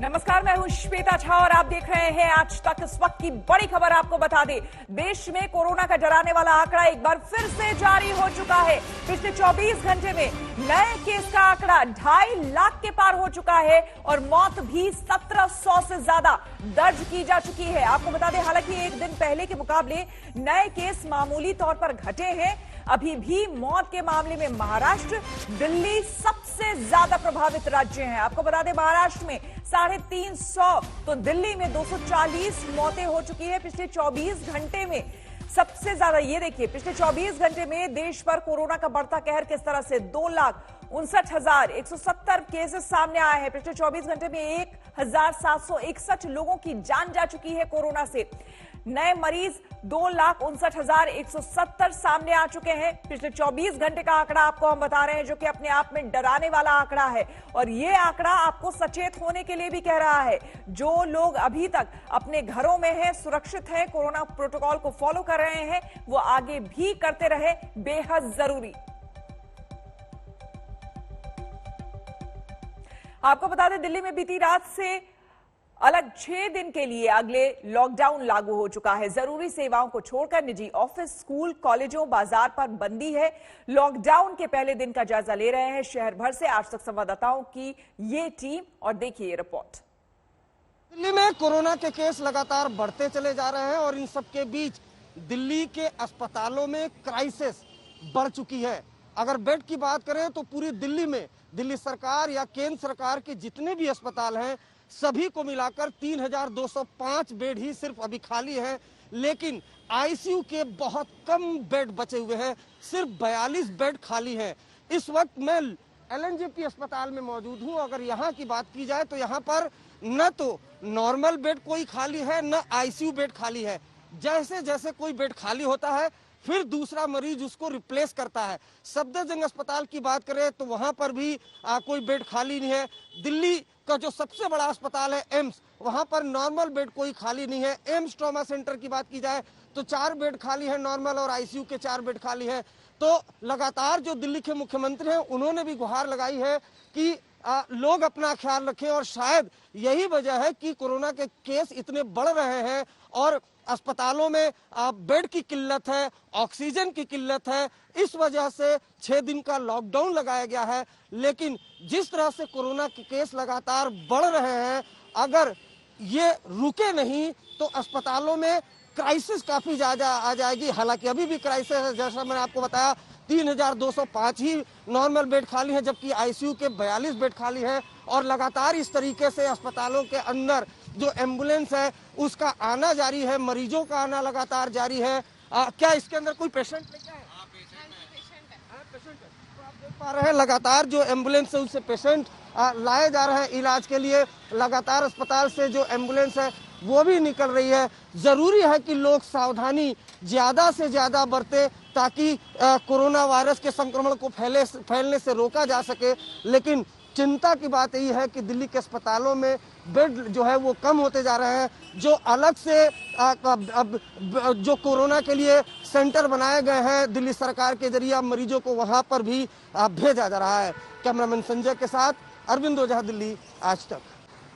नमस्कार, मैं हूं श्वेता झा और आप देख रहे हैं आज तक। इस वक्त की बड़ी खबर आपको बता दें, देश में कोरोना का डराने वाला आंकड़ा एक बार फिर से जारी हो चुका है। पिछले 24 घंटे में नए केस का आंकड़ा 2.5 लाख के पार हो चुका है और मौत भी 1700 से ज्यादा दर्ज की जा चुकी है। आपको बता दें, हालांकि एक दिन पहले के मुकाबले नए केस मामूली तौर पर घटे हैं। अभी भी मौत के मामले में महाराष्ट्र, दिल्ली सबसे ज्यादा प्रभावित राज्य हैं। आपको बता दें, महाराष्ट्र में 350, तो दिल्ली में 240 मौतें हो चुकी है पिछले 24 घंटे में। सबसे ज्यादा ये देखिए, पिछले 24 घंटे में देश पर कोरोना का बढ़ता कहर किस तरह से 2,59,170 केसेस सामने आए हैं। पिछले 24 घंटे में 1,761 लोगों की जान जा चुकी है कोरोना से। नए मरीज 2,59,170 सामने आ चुके हैं। पिछले 24 घंटे का आंकड़ा आपको हम बता रहे हैं, जो कि अपने आप में डराने वाला आंकड़ा है। और ये आंकड़ा आपको सचेत होने के लिए भी कह रहा है। जो लोग अभी तक अपने घरों में हैं, सुरक्षित हैं, कोरोना प्रोटोकॉल को फॉलो कर रहे हैं, वो आगे भी करते रहे, बेहद जरूरी। आपको बता दें, दिल्ली में बीती रात से अलग 6 दिन के लिए अगले लॉकडाउन लागू हो चुका है। जरूरी सेवाओं को छोड़कर निजी ऑफिस, स्कूल, कॉलेजों, बाजार पर बंदी है। लॉकडाउन के पहले दिन का जायजा ले रहे हैं शहर भर से आज तक संवाददाताओं की ये टीम, और देखिए ये रिपोर्ट। दिल्ली में कोरोना के केस लगातार बढ़ते चले जा रहे हैं और इन सबके बीच दिल्ली के अस्पतालों में क्राइसिस बढ़ चुकी है। अगर बेड की बात करें तो पूरी दिल्ली में दिल्ली सरकार या केंद्र सरकार के जितने भी अस्पताल हैं, सभी को मिलाकर 3,205 बेड ही सिर्फ अभी खाली है। लेकिन आईसीयू के बहुत कम बेड बचे हुए हैं, सिर्फ 42 बेड खाली हैं। इस वक्त मैं एलएनजेपी अस्पताल में मौजूद हूं। अगर यहाँ की बात की जाए तो यहाँ पर न तो नॉर्मल बेड कोई खाली है, न आईसीयू बेड खाली है। जैसे जैसे कोई बेड खाली होता है, फिर दूसरा मरीज उसको रिप्लेस करता है। सफदरजंग अस्पताल की बात करें तो वहां पर भी कोई बेड खाली नहीं है। दिल्ली का जो सबसे बड़ा अस्पताल है एम्स, वहां पर नॉर्मल बेड कोई खाली नहीं है। एम्स ट्रॉमा सेंटर की बात की जाए तो 4 बेड खाली है नॉर्मल, और आईसीयू के 4 बेड खाली है। तो लगातार जो दिल्ली के मुख्यमंत्री हैं, उन्होंने भी गुहार लगाई है कि लोग अपना ख्याल रखें। और शायद यही वजह है कि कोरोना के केस इतने बढ़ रहे हैं और अस्पतालों में बेड की किल्लत है, ऑक्सीजन की किल्लत है। इस वजह से 6 दिन का लॉकडाउन लगाया गया है। लेकिन जिस तरह से कोरोना के केस लगातार बढ़ रहे हैं, अगर ये रुके नहीं तो अस्पतालों में क्राइसिस काफी ज्यादा आ जाएगी। हालांकि अभी भी क्राइसिस है, जैसा मैंने आपको बताया 3,205 ही नॉर्मल बेड खाली है, जबकि आईसीयू के 42 बेड खाली हैं। और लगातार इस तरीके से अस्पतालों के अंदर जो एम्बुलेंस है उसका आना जारी है, मरीजों का आना लगातार जारी है। क्या इसके अंदर कोई पेशेंट लेके आए? पेशेंट है। तो आप देख पा रहे हैं लगातार जो एम्बुलेंस है उससे पेशेंट लाए जा रहे हैं इलाज के लिए। लगातार अस्पताल से जो एम्बुलेंस है वो भी निकल रही है। जरूरी है कि लोग सावधानी ज्यादा से ज्यादा बरतें ताकि कोरोना वायरस के संक्रमण को फैलने से रोका जा सके। लेकिन चिंता की बात यही है कि दिल्ली के अस्पतालों में बेड जो है वो कम होते जा रहे हैं। जो अलग से अब जो कोरोना के लिए सेंटर बनाए गए हैं दिल्ली सरकार के जरिए, मरीजों को वहां पर भी भेजा जा रहा है। कैमरामैन संजय के साथ अरविंद ओझा, दिल्ली आज तक।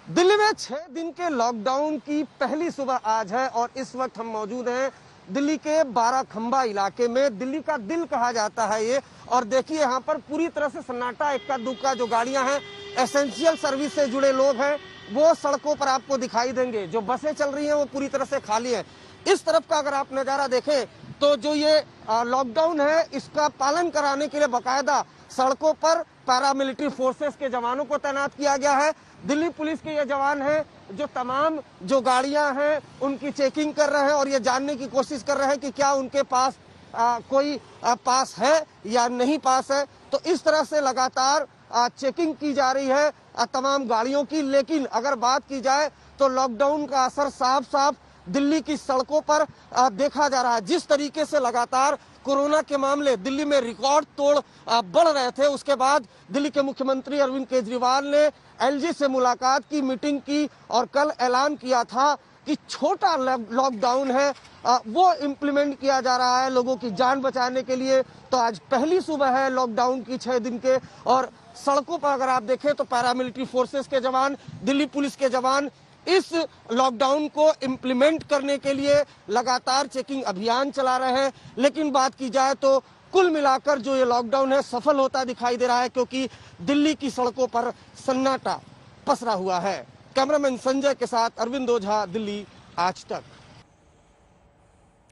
दिल्ली में 6 दिन के लॉकडाउन की पहली सुबह आज है और इस वक्त हम मौजूद हैं दिल्ली के बाराखंबा इलाके में। दिल्ली का दिल कहा जाता है ये। और देखिए यहाँ पर पूरी तरह से सन्नाटा, इक्का दुक्का जो गाड़ियां हैं, एसेंशियल सर्विस से जुड़े लोग हैं, वो सड़कों पर आपको दिखाई देंगे। जो बसें चल रही हैं वो पूरी तरह से खाली है। इस तरफ का अगर आप नजारा देखें तो जो ये लॉकडाउन है इसका पालन कराने के लिए बाकायदा सड़कों पर पैरामिलिट्री फोर्सेस के जवानों को तैनात किया गया है। दिल्ली पुलिस के ये जवान हैं जो तमाम जो गाड़ियां हैं उनकी चेकिंग कर रहे हैं और ये जानने की कोशिश कर रहे हैं कि क्या उनके पास कोई पास है या नहीं पास है। तो इस तरह से लगातार चेकिंग की जा रही है तमाम गाड़ियों की। लेकिन अगर बात की जाए तो लॉकडाउन का असर साफ साफ दिल्ली की सड़कों पर देखा जा रहा है। जिस तरीके से लगातार कोरोना के मामले दिल्ली में रिकॉर्ड तोड़ बढ़ रहे थे, उसके बाद दिल्ली के मुख्यमंत्री अरविंद केजरीवाल ने एलजी से मुलाकात की, मीटिंग की और कल ऐलान किया था कि छोटा लॉकडाउन है वो इम्प्लीमेंट किया जा रहा है लोगों की जान बचाने के लिए। तो आज पहली सुबह है लॉकडाउन की 6 दिन के और सड़कों पर अगर आप देखें तो पैरामिलिट्री फोर्सेस के जवान, दिल्ली पुलिस के जवान इस लॉकडाउन को इम्प्लीमेंट करने के लिए लगातार चेकिंग अभियान चला रहे हैं। लेकिन बात की जाए तो कुल मिलाकर जो ये लॉकडाउन है सफल होता दिखाई दे रहा है, क्योंकि दिल्ली की सड़कों पर सन्नाटा पसरा हुआ है। कैमरामैन संजय के साथ अरविंद ओझा, दिल्ली आज तक।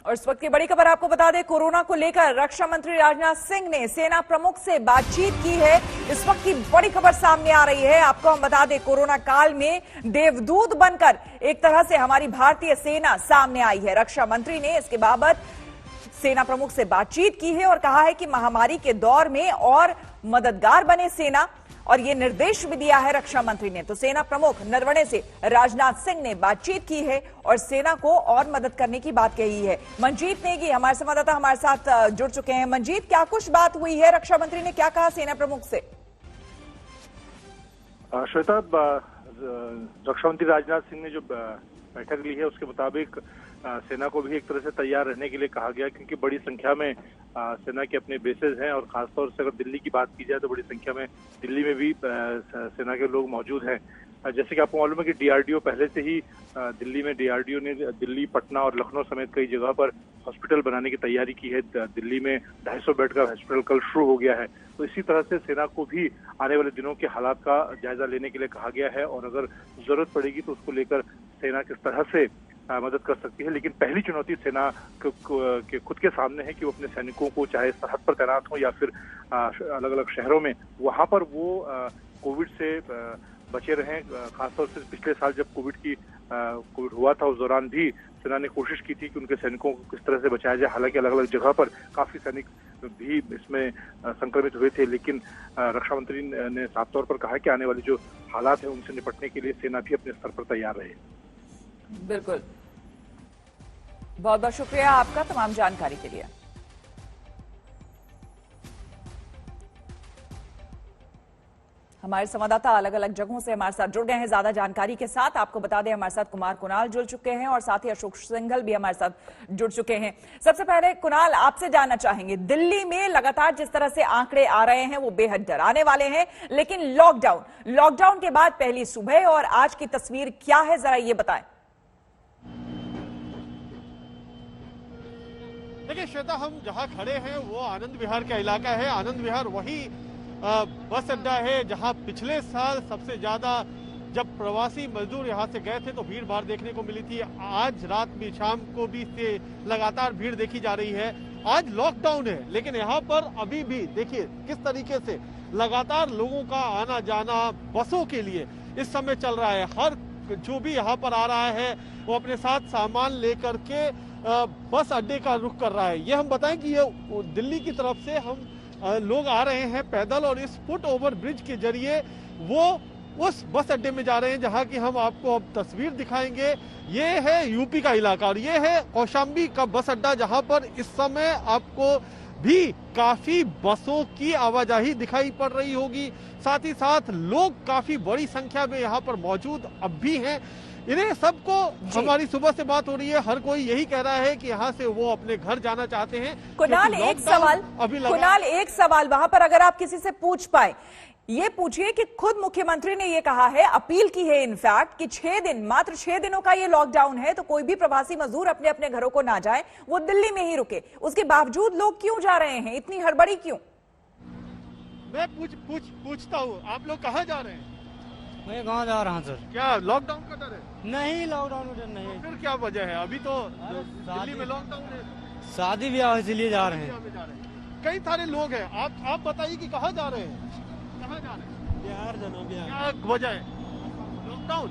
और इस वक्त की बड़ी खबर आपको बता दें, कोरोना को लेकर रक्षा मंत्री राजनाथ सिंह ने सेना प्रमुख से बातचीत की है। इस वक्त की बड़ी खबर सामने आ रही है। आपको हम बता दें, कोरोना काल में देवदूत बनकर एक तरह से हमारी भारतीय सेना सामने आई है। रक्षा मंत्री ने इसके बाबत सेना प्रमुख से बातचीत की है और कहा है कि महामारी के दौर में और मददगार बने सेना, और ये निर्देश भी दिया है रक्षा मंत्री ने। तो सेना प्रमुख नरवणे से राजनाथ सिंह ने बातचीत की है और सेना को और मदद करने की बात कही है। मंजीत नेगी हमारे संवाददाता हमारे साथ जुड़ चुके हैं। मंजीत, क्या कुछ बात हुई है? रक्षा मंत्री ने क्या कहा सेना प्रमुख से? श्वेता, रक्षा मंत्री राजनाथ सिंह ने जो बैठक ली है उसके मुताबिक सेना को भी एक तरह से तैयार रहने के लिए कहा गया, क्योंकि बड़ी संख्या में सेना के अपने बेसेस हैं और खासतौर से अगर दिल्ली की बात की जाए तो बड़ी संख्या में दिल्ली में भी सेना के लोग मौजूद हैं। जैसे कि आपको मालूम है कि डीआरडीओ पहले से ही दिल्ली में डीआरडीओ ने दिल्ली, पटना और लखनऊ समेत कई जगह पर हॉस्पिटल बनाने की तैयारी की है। दिल्ली में 250 बेड का हॉस्पिटल कल शुरू हो गया है। तो इसी तरह से सेना को भी आने वाले दिनों के हालात का जायजा लेने के लिए कहा गया है और अगर जरूरत पड़ेगी तो उसको लेकर सेना किस तरह से मदद कर सकती है। लेकिन पहली चुनौती सेना के खुद के सामने है कि वो अपने सैनिकों को, चाहे सरहद पर तैनात हो या फिर अलग अलग शहरों में, वहां पर वो कोविड से बचे रहें। खासतौर से पिछले साल जब कोविड हुआ था उस दौरान भी सेना ने कोशिश की थी कि उनके सैनिकों को किस तरह से बचाया जाए। हालांकि अलग अलग जगह पर काफी सैनिक भी इसमें संक्रमित हुए थे, लेकिन रक्षा मंत्री ने साफ तौर पर कहा कि आने वाली जो हालात है उनसे निपटने के लिए सेना भी अपने स्तर पर तैयार रहे। बिल्कुल, बहुत बहुत शुक्रिया आपका तमाम जानकारी के लिए। हमारे संवाददाता अलग अलग जगहों से हमारे साथ जुड़ गए हैं ज्यादा जानकारी के साथ। आपको बता दें, हमारे साथ कुमार कुणाल जुड़ चुके हैं और साथ ही अशोक सिंघल भी हमारे साथ जुड़ चुके हैं। सबसे पहले कुणाल, आपसे जानना चाहेंगे, दिल्ली में लगातार जिस तरह से आंकड़े आ रहे हैं वो बेहद डराने वाले हैं, लेकिन लॉकडाउन के बाद पहली सुबह और आज की तस्वीर क्या है, जरा ये बताएं। देखिए श्वेता, हम जहां खड़े हैं वो आनंद विहार का इलाका है। आनंद विहार वही बस अड्डा है जहां पिछले साल सबसे ज्यादा जब प्रवासी मजदूर यहां से गए थे तो भीड़ भाड़ देखने को मिली थी। आज रात भी, शाम को भी से लगातार भीड़ देखी जा रही है। आज लॉकडाउन है लेकिन यहाँ पर अभी भी देखिए किस तरीके से लगातार लोगों का आना जाना बसों के लिए इस समय चल रहा है। हर जो भी यहाँ पर आ रहा है वो अपने साथ सामान लेकर के बस अड्डे का रुख कर रहा है। ये हम बताएं कि ये दिल्ली की तरफ से हम लोग आ रहे हैं पैदल और इस फुट ओवर ब्रिज के जरिए वो उस बस अड्डे में जा रहे हैं जहां की हम आपको अब तस्वीर दिखाएंगे। ये है यूपी का इलाका और ये है कौशाम्बी का बस अड्डा जहां पर इस समय आपको भी काफी बसों की आवाजाही दिखाई पड़ रही होगी। साथ ही साथ लोग काफी बड़ी संख्या में यहाँ पर मौजूद अब भी हैं। इन्हें सबको हमारी सुबह से बात हो रही है, हर कोई यही कह रहा है कि यहाँ से वो अपने घर जाना चाहते हैं। कुणाल, एक सवाल वहां पर अगर आप किसी से पूछ पाए, ये पूछिए कि खुद मुख्यमंत्री ने ये कहा है, अपील की है इनफैक्ट कि 6 दिन, मात्र 6 दिनों का ये लॉकडाउन है, तो कोई भी प्रवासी मजदूर अपने अपने घरों को ना जाए, वो दिल्ली में ही रुके। उसके बावजूद लोग क्यों जा रहे हैं, इतनी हड़बड़ी क्यों? मैं पूछता हूँ, आप लोग कहाँ जा रहे हैं? मैं गाँव जा रहा हूँ सर। क्या लॉकडाउन का डर है? नहीं, लॉकडाउन का डर नहीं है। फिर क्या वजह है? अभी तो दिल्ली में लॉकडाउन है, शादी ब्याह इसलिए जा रहे हैं। कई सारे लोग हैं, आप बताइए कि कहाँ जा रहे हैं? कहाँ जा रहे हैं? बिहार जाना। बिहार क्या वजह है? लॉकडाउन।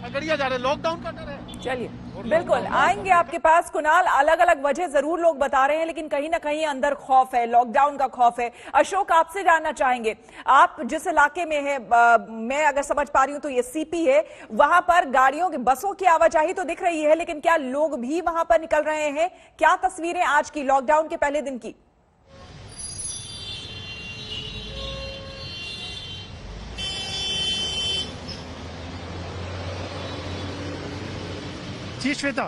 खगड़िया जा रहे हैं, लॉकडाउन का डर है। चलिए बिल्कुल आएंगे आपके पास कुणाल। अलग अलग वजह जरूर लोग बता रहे हैं, लेकिन कहीं ना कहीं अंदर खौफ है, लॉकडाउन का खौफ है। अशोक, आपसे जानना चाहेंगे, आप जिस इलाके में है, मैं अगर समझ पा रही हूं तो ये सीपी है, वहां पर गाड़ियों की, बसों की आवाजाही तो दिख रही है, लेकिन क्या लोग भी वहां पर निकल रहे हैं? क्या तस्वीरें आज की लॉकडाउन के पहले दिन की? जी श्वेता,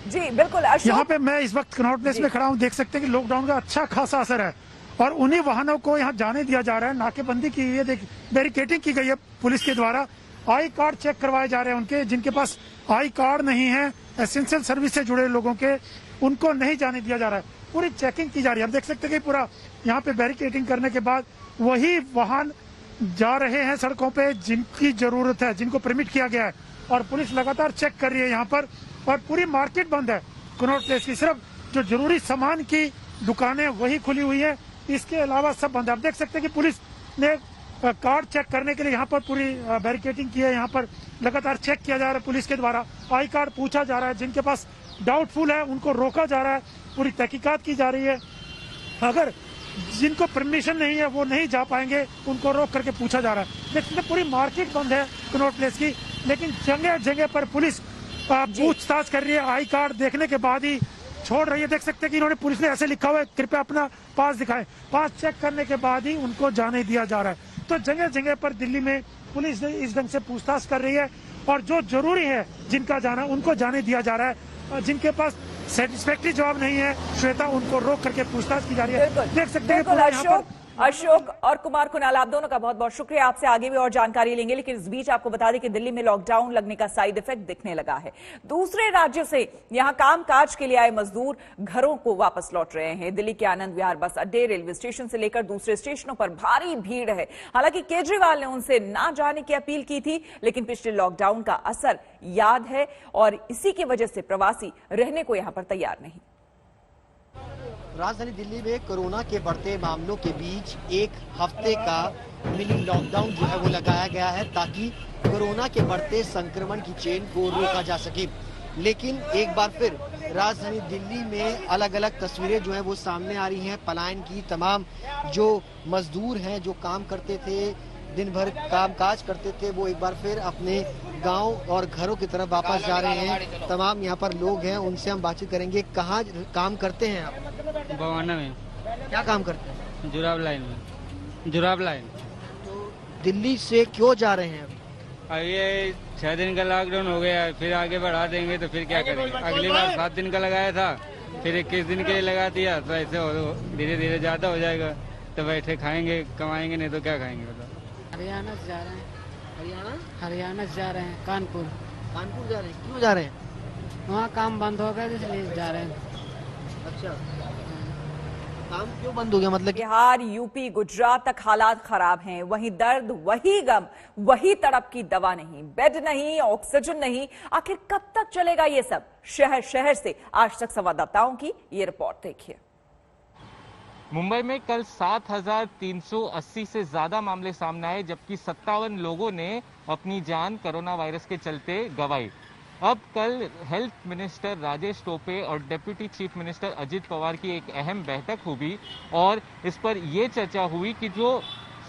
जी बिल्कुल यहाँ अशोक, पे मैं इस वक्त कनॉट प्लेस में खड़ा हूँ, देख सकते हैं कि लॉकडाउन का अच्छा खासा असर है और उन्हीं वाहनों को यहाँ जाने दिया जा रहा है। नाकेबंदी की गई है, देख बैरिकेडिंग की गई है पुलिस के द्वारा। आई कार्ड चेक करवाए जा रहे हैं उनके, जिनके पास आई कार्ड नहीं है, एसेंशियल सर्विस से जुड़े लोगों के, उनको नहीं जाने दिया जा रहा है। पूरी चेकिंग की जा रही है। आप देख सकते हैं कि पूरा यहाँ पे बैरिकेडिंग करने के बाद वही वाहन जा रहे हैं सड़कों पे जिनकी जरूरत है, जिनको परमिट किया गया है, और पुलिस लगातार चेक कर रही है यहाँ पर। और पूरी मार्केट बंद है कनॉट प्लेस की, सिर्फ जो जरूरी सामान की दुकानें वही खुली हुई है, इसके अलावा सब बंद है। आप देख सकते हैं कि पुलिस ने कार्ड चेक करने के लिए यहाँ पर पूरी बैरिकेडिंग की है। यहाँ पर लगातार चेक किया जा रहा है पुलिस के द्वारा, आई कार्ड पूछा जा रहा है, जिनके पास डाउटफुल है उनको रोका जा रहा है, पूरी तहकीकात की जा रही है। अगर जिनको परमिशन नहीं है वो नहीं जा पाएंगे, उनको रोक करके पूछा जा रहा है। देख सकते पूरी मार्केट बंद है कनॉट प्लेस की, लेकिन जगह जगह पर पुलिस पूछताछ कर रही है, आई कार्ड देखने के बाद ही छोड़ रही है। देख सकते हैं कि इन्होंने, पुलिस ने ऐसे लिखा हुआ है कृपया अपना पास दिखाएं, पास चेक करने के बाद ही उनको जाने दिया जा रहा है। तो जगह जगह पर दिल्ली में पुलिस इस ढंग से पूछताछ कर रही है और जो जरूरी है जिनका जाना उनको जाने दिया जा रहा है। जिनके पास सेटिस्फैक्टरी जवाब नहीं है श्वेता, उनको रोक करके पूछताछ की जा रही है। देख सकते हैं अशोक और कुमार कुणाल, आप दोनों का बहुत बहुत शुक्रिया। आपसे आगे भी और जानकारी लेंगे, लेकिन इस बीच आपको बता दें कि दिल्ली में लॉकडाउन लगने का साइड इफेक्ट दिखने लगा है। दूसरे राज्य से यहां कामकाज के लिए आए मजदूर घरों को वापस लौट रहे हैं। दिल्ली के आनंद विहार बस अड्डे, रेलवे स्टेशन से लेकर दूसरे स्टेशनों पर भारी भीड़ है। हालांकि केजरीवाल ने उनसे ना जाने की अपील की थी, लेकिन पिछले लॉकडाउन का असर याद है और इसी की वजह से प्रवासी रहने को यहां पर तैयार नहीं। राजधानी दिल्ली में कोरोना के बढ़ते मामलों के बीच एक हफ्ते का मिनी लॉकडाउन जो है वो लगाया गया है, ताकि कोरोना के बढ़ते संक्रमण की चेन को रोका जा सके। लेकिन एक बार फिर राजधानी दिल्ली में अलग अलग तस्वीरें जो है वो सामने आ रही हैं पलायन की। तमाम जो मजदूर हैं, जो काम करते थे, दिन भर कामकाज करते थे, वो एक बार फिर अपने गांव और घरों की तरफ वापस जा रहे हैं। तमाम यहाँ पर लोग हैं, उनसे हम बातचीत करेंगे। कहाँ काम करते हैं आप? बवाना में। क्या काम करते हैं? जुराब लाइन में। जुराब लाइन। तो दिल्ली से क्यों जा रहे हैं? अब ये 6 दिन का लॉकडाउन हो गया, फिर आगे बढ़ा देंगे तो फिर क्या करेंगे। अगली बार 7 दिन का लगाया था, फिर 21 दिन के लिए लगा दिया, तो ऐसे धीरे धीरे ज्यादा हो जाएगा। तो बैठे खाएंगे, कमाएंगे, नहीं तो क्या खाएंगे बताओ। हरियाणा से जा रहे हैं। हरियाणा से जा रहे हैं, कानपुर जा रहे हैं। क्यों जा रहे हैं? वहाँ काम बंद हो गया इसलिए जा रहे हैं। अच्छा, काम क्यों बंद हो गया? मतलब बिहार, यूपी, गुजरात तक हालात खराब हैं। वहीं दर्द, वही गम, वही तड़प की दवा नहीं, बेड नहीं, ऑक्सीजन नहीं। आखिर कब तक चलेगा ये सब? शहर शहर से आज तक संवाददाताओं की ये रिपोर्ट देखिए। मुंबई में कल 7,380 से ज्यादा मामले सामने आए, जबकि 57 लोगों ने अपनी जान कोरोना वायरस के चलते गंवाई। अब कल हेल्थ मिनिस्टर राजेश टोपे और deputy chief minister Ajit Pawar की एक अहम बैठक हुई और इस पर यह चर्चा हुई कि जो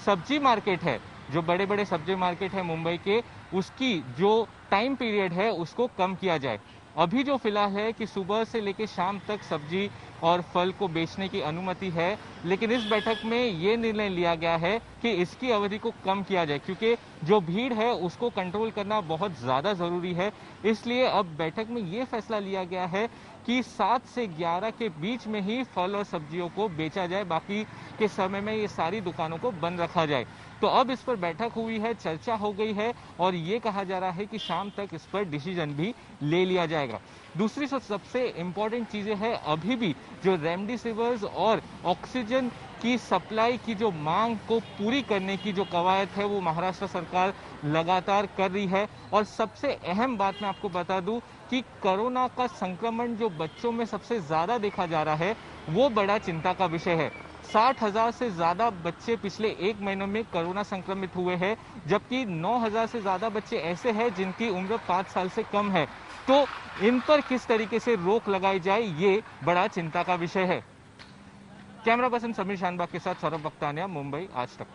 सब्जी मार्केट है, जो बड़े बड़े सब्जी मार्केट है मुंबई के, उसकी जो टाइम पीरियड है उसको कम किया जाए। अभी जो फिलहाल है कि सुबह से लेकर शाम तक सब्जी और फल को बेचने की अनुमति है, लेकिन इस बैठक में ये निर्णय लिया गया है कि इसकी अवधि को कम किया जाए, क्योंकि जो भीड़ है उसको कंट्रोल करना बहुत ज़्यादा ज़रूरी है। इसलिए अब बैठक में ये फैसला लिया गया है कि 7 से 11 के बीच में ही फल और सब्जियों को बेचा जाए, बाकी के समय में ये सारी दुकानों को बंद रखा जाए। तो अब इस पर बैठक हुई है, चर्चा हो गई है और ये कहा जा रहा है कि शाम तक इस पर डिसीजन भी ले लिया जाएगा। दूसरी सबसे इम्पोर्टेंट चीजें हैं, अभी भी जो रेमडेसिविर और ऑक्सीजन की सप्लाई की जो मांग को पूरी करने की जो कवायद है वो महाराष्ट्र सरकार लगातार कर रही है। और सबसे अहम बात मैं आपको बता दूं कि कोरोना का संक्रमण जो बच्चों में सबसे ज्यादा देखा जा रहा है वो बड़ा चिंता का विषय है। 60,000 से ज्यादा बच्चे पिछले 1 महीने में कोरोना संक्रमित हुए हैं, जबकि 9,000 से ज्यादा बच्चे ऐसे हैं जिनकी उम्र 5 साल से कम है। तो इन पर किस तरीके से रोक लगाई जाए, ये बड़ा चिंता का विषय है। कैमरा पर्सन समीर शानबाग के साथ सौरभ बख्तानिया, मुंबई, आज तक।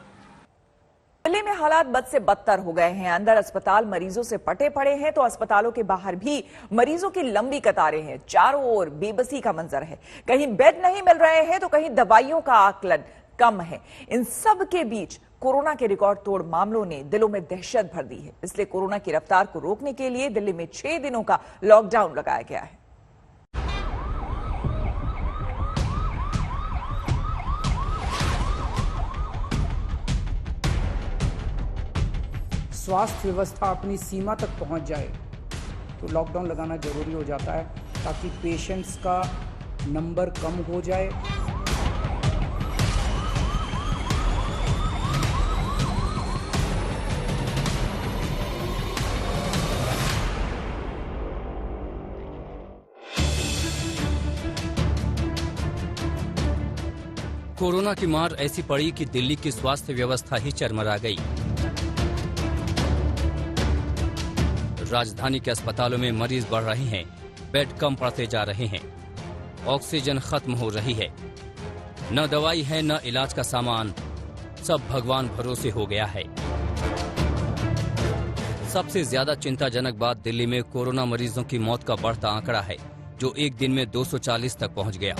दिल्ली में हालात बद से बदतर हो गए हैं। अंदर अस्पताल मरीजों से पटे पड़े हैं तो अस्पतालों के बाहर भी मरीजों की लंबी कतारें हैं। चारों ओर बेबसी का मंजर है। कहीं बेड नहीं मिल रहे हैं तो कहीं दवाइयों का आकलन कम है। इन सब के बीच कोरोना के रिकॉर्ड तोड़ मामलों ने दिलों में दहशत भर दी है। इसलिए कोरोना की रफ्तार को रोकने के लिए दिल्ली में 6 दिनों का लॉकडाउन लगाया गया है। स्वास्थ्य व्यवस्था अपनी सीमा तक पहुंच जाए तो लॉकडाउन लगाना जरूरी हो जाता है, ताकि पेशेंट्स का नंबर कम हो जाए। कोरोना की मार ऐसी पड़ी कि दिल्ली की स्वास्थ्य व्यवस्था ही चरमरा गई। राजधानी के अस्पतालों में मरीज बढ़ रहे हैं, बेड कम पड़ते जा रहे हैं, ऑक्सीजन खत्म हो रही है, न दवाई है न इलाज का सामान, सब भगवान भरोसे हो गया है। सबसे ज्यादा चिंताजनक बात दिल्ली में कोरोना मरीजों की मौत का बढ़ता आंकड़ा है, जो एक दिन में 240 तक पहुंच गया।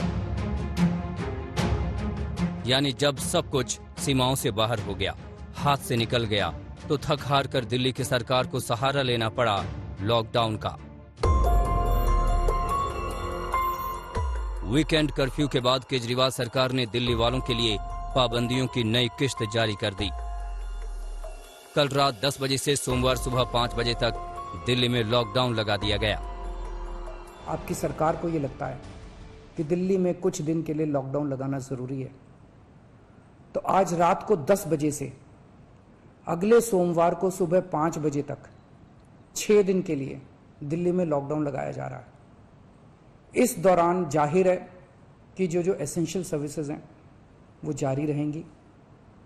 यानी जब सब कुछ सीमाओं से बाहर हो गया, हाथ से निकल गया, तो थक हार कर दिल्ली की सरकार को सहारा लेना पड़ा लॉकडाउन का। वीकेंड कर्फ्यू के बाद केजरीवाल सरकार ने दिल्ली वालों के लिए पाबंदियों की नई किश्त जारी कर दी। कल रात 10 बजे से सोमवार सुबह 5 बजे तक दिल्ली में लॉकडाउन लगा दिया गया। आपकी सरकार को ये लगता है कि दिल्ली में कुछ दिन के लिए लॉकडाउन लगाना जरूरी है, तो आज रात को 10 बजे से अगले सोमवार को सुबह 5 बजे तक 6 दिन के लिए दिल्ली में लॉकडाउन लगाया जा रहा है। इस दौरान जाहिर है कि जो एसेंशियल सर्विसेज हैं वो जारी रहेंगी,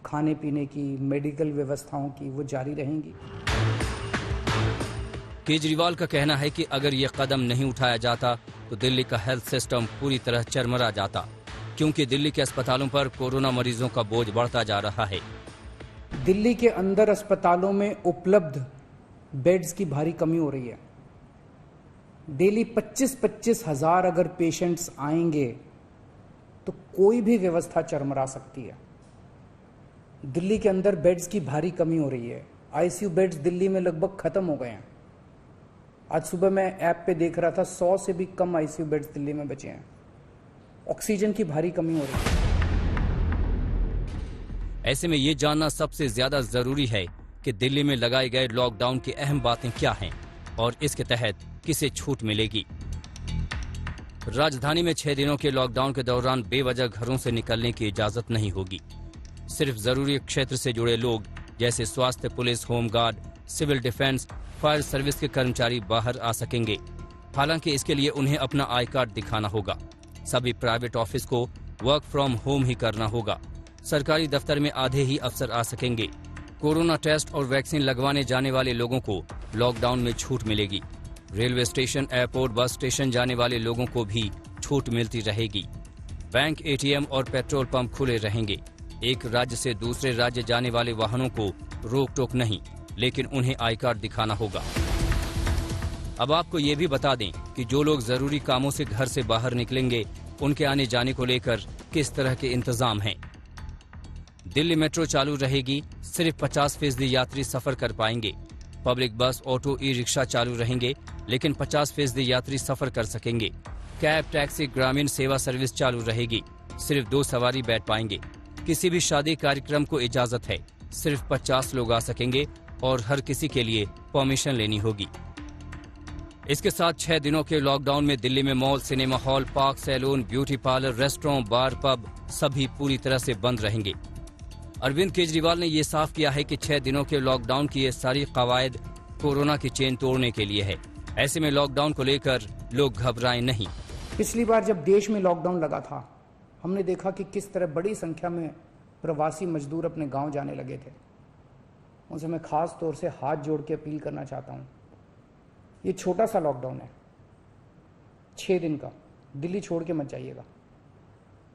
खाने पीने की, मेडिकल व्यवस्थाओं की वो जारी रहेंगी। केजरीवाल का कहना है कि अगर ये कदम नहीं उठाया जाता तो दिल्ली का हेल्थ सिस्टम पूरी तरह चरमरा जाता, क्योंकि दिल्ली के अस्पतालों पर कोरोना मरीजों का बोझ बढ़ता जा रहा है। दिल्ली के अंदर अस्पतालों में उपलब्ध बेड्स की भारी कमी हो रही है। डेली 25-25 हजार अगर पेशेंट्स आएंगे तो कोई भी व्यवस्था चरमरा सकती है। दिल्ली के अंदर बेड्स की भारी कमी हो रही है। आईसीयू बेड्स दिल्ली में लगभग खत्म हो गए हैं। आज सुबह मैं ऐप पे देख रहा था 100 से भी कम आईसीयू बेड्स दिल्ली में बचे हैं। ऑक्सीजन की भारी कमी हो रही है। ऐसे में ये जानना सबसे ज्यादा जरूरी है कि दिल्ली में लगाए गए लॉकडाउन की अहम बातें क्या हैं और इसके तहत किसे छूट मिलेगी। राजधानी में 6 दिनों के लॉकडाउन के दौरान बेवजह घरों से निकलने की इजाजत नहीं होगी। सिर्फ जरूरी क्षेत्र से जुड़े लोग जैसे स्वास्थ्य, police, home guard, civil defence, fire service के कर्मचारी बाहर आ सकेंगे। हालांकि इसके लिए उन्हें अपना आई कार्ड दिखाना होगा। सभी प्राइवेट ऑफिस को वर्क फ्रॉम होम ही करना होगा। सरकारी दफ्तर में आधे ही अफसर आ सकेंगे। कोरोना टेस्ट और वैक्सीन लगवाने जाने वाले लोगों को लॉकडाउन में छूट मिलेगी। Railway station, airport, bus station जाने वाले लोगों को भी छूट मिलती रहेगी। बैंक, एटीएम और पेट्रोल पंप खुले रहेंगे। एक राज्य से दूसरे राज्य जाने वाले वाहनों को रोक टोक नहीं, लेकिन उन्हें आई कार्ड दिखाना होगा। अब आपको ये भी बता दें कि जो लोग जरूरी कामों से घर से बाहर निकलेंगे, उनके आने जाने को लेकर किस तरह के इंतजाम हैं। दिल्ली मेट्रो चालू रहेगी, सिर्फ 50% यात्री सफर कर पाएंगे। पब्लिक बस, ऑटो, ई रिक्शा चालू रहेंगे, लेकिन 50% यात्री सफर कर सकेंगे। कैब, टैक्सी, ग्रामीण सेवा सर्विस चालू रहेगी, सिर्फ 2 सवारी बैठ पाएंगे। किसी भी शादी कार्यक्रम को इजाजत है, सिर्फ 50 लोग आ सकेंगे और हर किसी के लिए परमिशन लेनी होगी। इसके साथ 6 दिनों के लॉकडाउन में दिल्ली में mall, cinema hall, park, salon, beauty parlour, restaurant, bar, pub सभी पूरी तरह से बंद रहेंगे। अरविंद केजरीवाल ने ये साफ किया है कि 6 दिनों के लॉकडाउन की ये सारी कवायद कोरोना की चेन तोड़ने के लिए है। ऐसे में लॉकडाउन को लेकर लोग घबराएं नहीं। पिछली बार जब देश में लॉकडाउन लगा था, हमने देखा कि किस तरह बड़ी संख्या में प्रवासी मजदूर अपने गांव जाने लगे थे। उनसे मैं खास तौर से हाथ जोड़ के अपील करना चाहता हूं, ये छोटा सा लॉकडाउन है, 6 दिन का, दिल्ली छोड़ के मत जाइएगा।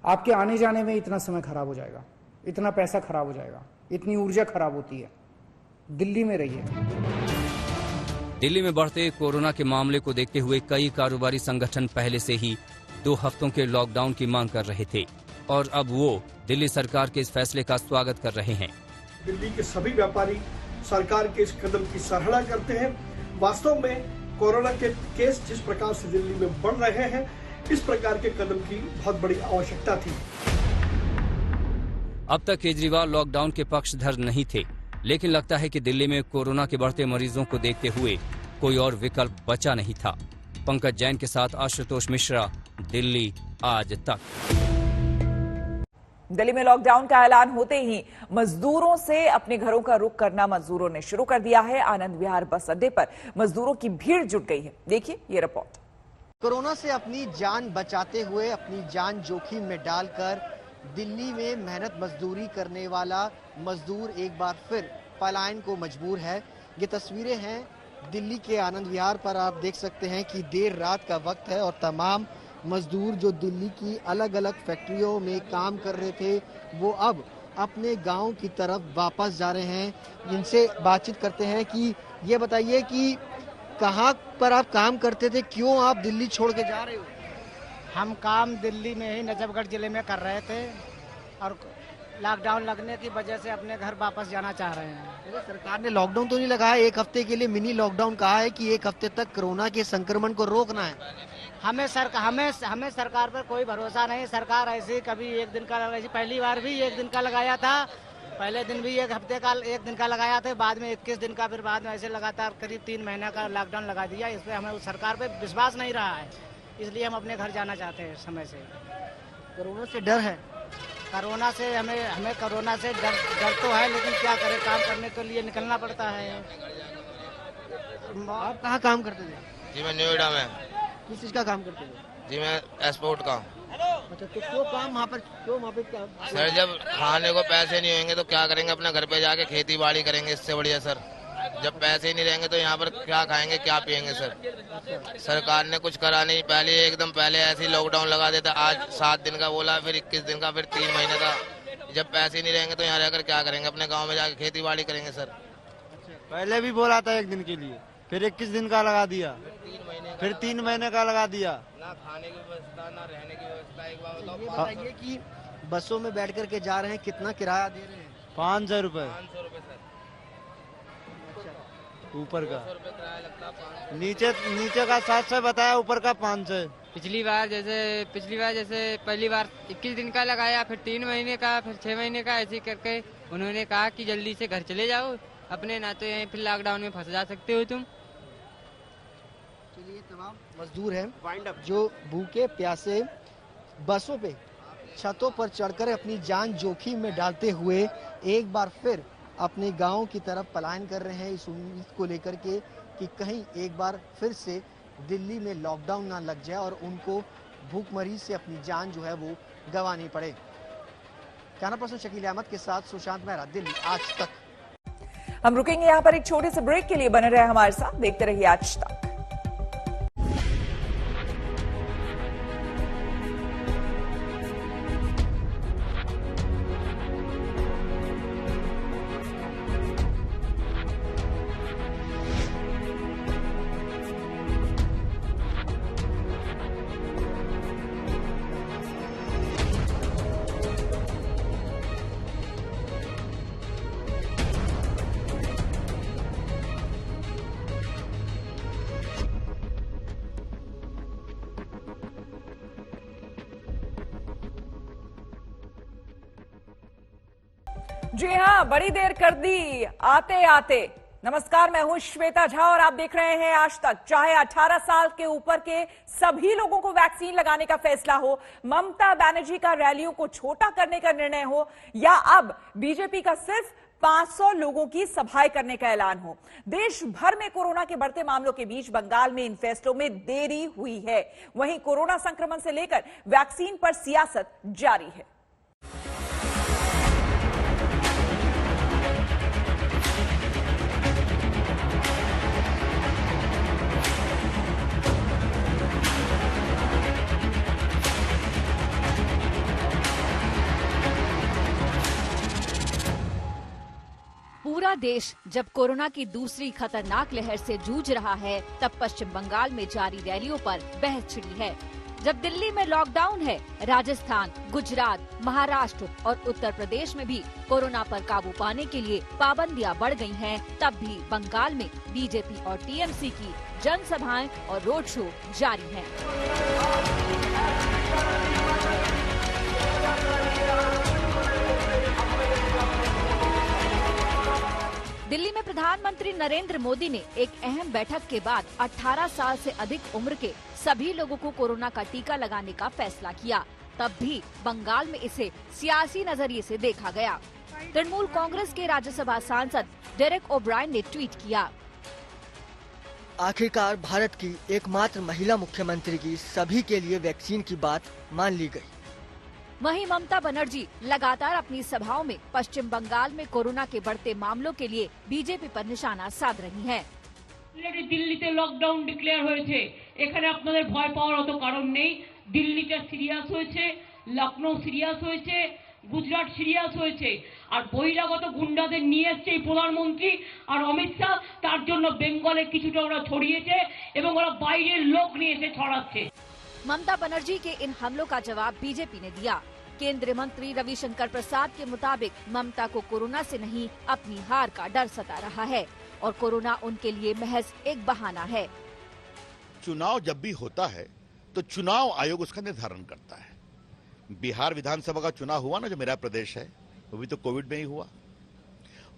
आपके आने जाने में इतना समय खराब हो जाएगा, इतना पैसा खराब हो जाएगा, इतनी ऊर्जा खराब होती है। दिल्ली में रहिए। दिल्ली में बढ़ते कोरोना के मामले को देखते हुए कई कारोबारी संगठन पहले से ही 2 हफ्तों के लॉकडाउन की मांग कर रहे थे और अब वो दिल्ली सरकार के इस फैसले का स्वागत कर रहे हैं। दिल्ली के सभी व्यापारी सरकार के इस कदम की सराहना करते हैं। वास्तव में कोरोना के केस जिस प्रकार से दिल्ली में बढ़ रहे हैं, इस प्रकार के कदम की बहुत बड़ी आवश्यकता थी। अब तक केजरीवाल लॉकडाउन के पक्षधर नहीं थे, लेकिन लगता है कि दिल्ली में कोरोना के बढ़ते मरीजों को देखते हुए कोई और विकल्प बचा नहीं था। पंकज जैन के साथ आशुतोष मिश्रा, दिल्ली आज तक। दिल्ली में लॉकडाउन का ऐलान होते ही मजदूरों से अपने घरों का रुख करना मजदूरों ने शुरू कर दिया है। आनंद विहार बस अड्डे पर मजदूरों की भीड़ जुट गई है। देखिए ये रिपोर्ट। कोरोना से अपनी जान बचाते हुए अपनी जान जोखिम में डालकर दिल्ली में मेहनत मजदूरी करने वाला मजदूर एक बार फिर पलायन को मजबूर है। ये तस्वीरें हैं दिल्ली के आनंद विहार पर। आप देख सकते हैं कि देर रात का वक्त है और तमाम मजदूर जो दिल्ली की अलग अलग फैक्ट्रियों में काम कर रहे थे वो अब अपने गांव की तरफ वापस जा रहे हैं। जिनसे बातचीत करते हैं कि ये बताइए कि कहाँ पर आप काम करते थे, क्यों आप दिल्ली छोड़ के जा रहे हो? हम काम दिल्ली में ही नजफगढ़ जिले में कर रहे थे और लॉकडाउन लगने की वजह से अपने घर वापस जाना चाह रहे हैं। सरकार ने लॉकडाउन तो नहीं लगाया, एक हफ्ते के लिए मिनी लॉकडाउन कहा है कि एक हफ्ते तक कोरोना के संक्रमण को रोकना है। हमें सरकार पर कोई भरोसा नहीं। सरकार ऐसे कभी एक दिन का, पहली बार भी एक दिन का लगाया था, पहले दिन भी एक दिन का लगाया था, बाद में 21 दिन का, फिर बाद में ऐसे लगातार करीब 3 महीना का लॉकडाउन लगा दिया। इस पर हमें उस सरकार पे विश्वास नहीं रहा है, इसलिए हम अपने घर जाना चाहते हैं समय से। कोरोना से डर है? कोरोना से हमें कोरोना से डर तो है, लेकिन क्या करें, काम करने के लिए निकलना पड़ता है। आप कहाँ काम करते थे? जी मैं नोएडा में। किस चीज का काम करते थे? जी मैं एक्सपोर्ट का। अच्छा, तो क्यों वहाँ पर सर जब खाने को पैसे नहीं होंगे तो क्या करेंगे, अपना घर पे जाके खेती बाड़ी करेंगे, इससे बढ़िया सर। जब पैसे ही नहीं रहेंगे तो यहाँ पर क्या खाएंगे क्या पिएंगे सर। सरकार ने कुछ करा नहीं, पहले एकदम पहले ऐसे ही लॉकडाउन लगा देता, आज 7 दिन का बोला, फिर 21 दिन का, फिर 3 महीने का। जब पैसे नहीं रहेंगे तो यहाँ रहकर क्या करेंगे, अपने गाँव में जाके खेती बाड़ी करेंगे सर। पहले भी बोला था 1 दिन के लिए, फिर 21 दिन का लगा दिया, फिर 3 महीने का लगा दिया। ना खाने की व्यवस्था ना रहने की व्यवस्था। एक बार बताओ, ये बताइए कि बसों में बैठ करके जा रहे हैं, कितना किराया दे रहे हैं? 500 रुपए। 500 रुपए सर ऊपर का, नीचे का 700 बताया, ऊपर का 500। पिछली बार जैसे पहली बार 21 दिन का लगाया, फिर 3 महीने का, फिर 6 महीने का, ऐसे करके उन्होंने कहा कि जल्दी से घर चले जाओ अपने, ना तो यहीं फिर लॉकडाउन में फंस जा सकते हो तुम। चलिए, तमाम मजदूर हैं जो भूखे प्यासे बसों पे छतों पर चढ़कर अपनी जान जोखिम में डालते हुए एक बार फिर अपने गांव की तरफ पलायन कर रहे हैं, इस उम्मीद को लेकर के कि कहीं एक बार फिर से दिल्ली में लॉकडाउन ना लग जाए और उनको भूखमरी से अपनी जान जो है वो गंवानी पड़े। कैमरा पर्सन शकील अहमद के साथ सुशांत मेहरा, दिल्ली आज तक। हम रुकेंगे यहाँ पर एक छोटे से ब्रेक के लिए, बने रहे हमारे साथ, देखते रहिए आज तक। जी हां, बड़ी देर कर दी आते आते। नमस्कार, मैं हूं श्वेता झा और आप देख रहे हैं आज तक। चाहे 18 साल के ऊपर के सभी लोगों को वैक्सीन लगाने का फैसला हो, ममता बनर्जी का रैलियों को छोटा करने का निर्णय हो, या अब बीजेपी का सिर्फ 500 लोगों की सभाएं करने का ऐलान हो, देश भर में कोरोना के बढ़ते मामलों के बीच बंगाल में इन फैसलों में देरी हुई है। वहीं कोरोना संक्रमण से लेकर वैक्सीन पर सियासत जारी है। पूरा देश जब कोरोना की दूसरी खतरनाक लहर से जूझ रहा है, तब पश्चिम बंगाल में जारी रैलियों पर बहस छिड़ी है। जब दिल्ली में लॉकडाउन है, राजस्थान, गुजरात, महाराष्ट्र और उत्तर प्रदेश में भी कोरोना पर काबू पाने के लिए पाबंदियां बढ़ गई हैं, तब भी बंगाल में बीजेपी और टीएमसी की जनसभाएं और रोड शो जारी हैं। दिल्ली में प्रधानमंत्री नरेंद्र मोदी ने एक अहम बैठक के बाद 18 साल से अधिक उम्र के सभी लोगों को कोरोना का टीका लगाने का फैसला किया। तब भी बंगाल में इसे सियासी नजरिए से देखा गया। तृणमूल कांग्रेस के राज्यसभा सांसद डेरेक ओब्रायन ने ट्वीट किया, आखिरकार भारत की एकमात्र महिला मुख्यमंत्री की सभी के लिए वैक्सीन की बात मान ली गई। वहीं ममता बनर्जी लगातार अपनी सभाओं में पश्चिम बंगाल में कोरोना के बढ़ते मामलों के लिए बीजेपी पर निशाना साध रही हैं। दिल्लीते लकडाउन डिक्लेयर হয়েছে, এখানে আপনাদের ভয় পাওয়ার অত কারণ নেই। দিল্লিটা সিরিয়াস হয়েছে, লখনৌ সিরিয়াস হয়েছে, গুজরাট সিরিয়াস হয়েছে, আর বহিরাগত গুন্ডাদের নিয়ে এসেছে এই প্রধানমন্ত্রী আর অমিত শাহ। তার জন্য বেঙ্গলে কিছুটা ওরা ছড়িয়েছে এবং ওরা বাইরের লোক নিয়ে এসে ছড়াচ্ছে। ममता बनर्जी के इन हमलों का जवाब बीजेपी ने दिया। केंद्रीय मंत्री रविशंकर प्रसाद के मुताबिक ममता को कोरोना से नहीं अपनी हार का डर सता रहा है और कोरोना उनके लिए महज एक बहाना है। चुनाव जब भी होता है तो चुनाव आयोग उसका निर्धारण करता है। बिहार विधानसभा का चुनाव हुआ ना, जो मेरा प्रदेश है, वो भी तो कोविड में ही हुआ।